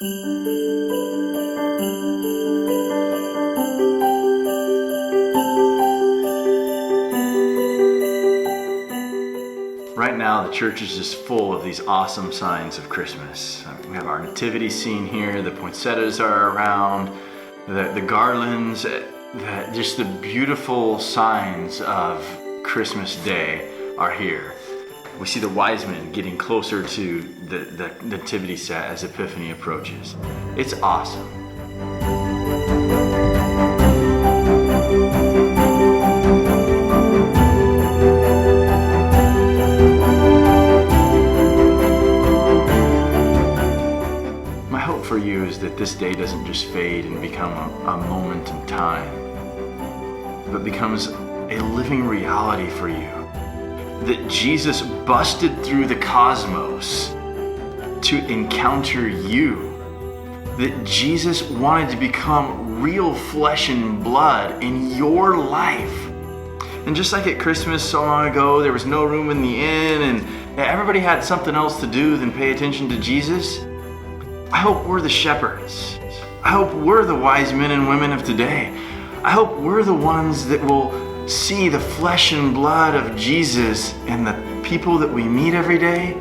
Right now, the church is just full of these awesome signs of Christmas. We have our nativity scene here, the poinsettias are around, the garlands, just the beautiful signs of Christmas Day are here. We see the wise men getting closer to the nativity set as Epiphany approaches. It's awesome. My hope for you is that this day doesn't just fade and become a moment in time, but becomes a living reality for you. That Jesus busted through the cosmos to encounter you. That Jesus wanted to become real flesh and blood in your life. And just like at Christmas so long ago, there was no room in the inn and everybody had something else to do than pay attention to Jesus, I hope we're the shepherds. I hope we're the wise men and women of today. I hope we're the ones that will see the flesh and blood of Jesus in the people that we meet every day,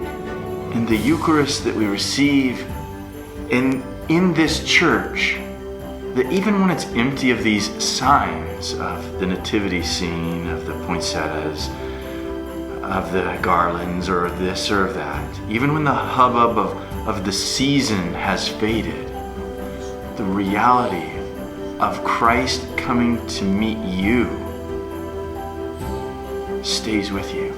in the Eucharist that we receive, and in this church, that even when it's empty of these signs of the nativity scene, of the poinsettias, of the garlands, or this or that, even when the hubbub of the season has faded, the reality of Christ coming to meet you stays with you.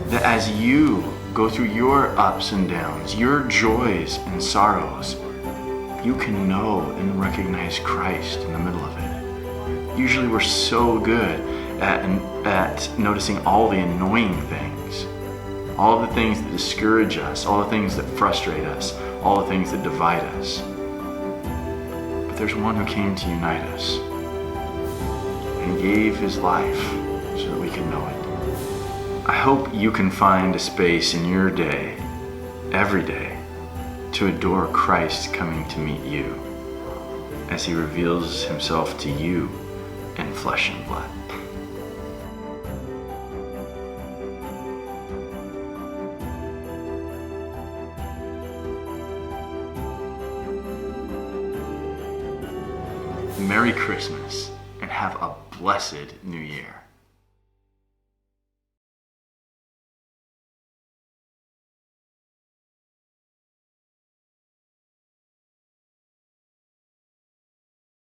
That as you go through your ups and downs, your joys and sorrows, you can know and recognize Christ in the middle of it. Usually we're so good at noticing all the annoying things, all the things that discourage us, all the things that frustrate us, all the things that divide us. But there's one who came to unite us and gave his life so that we can know it. I hope you can find a space in your day, every day, to adore Christ coming to meet you as he reveals himself to you in flesh and blood. Merry Christmas and have a blessed New Year.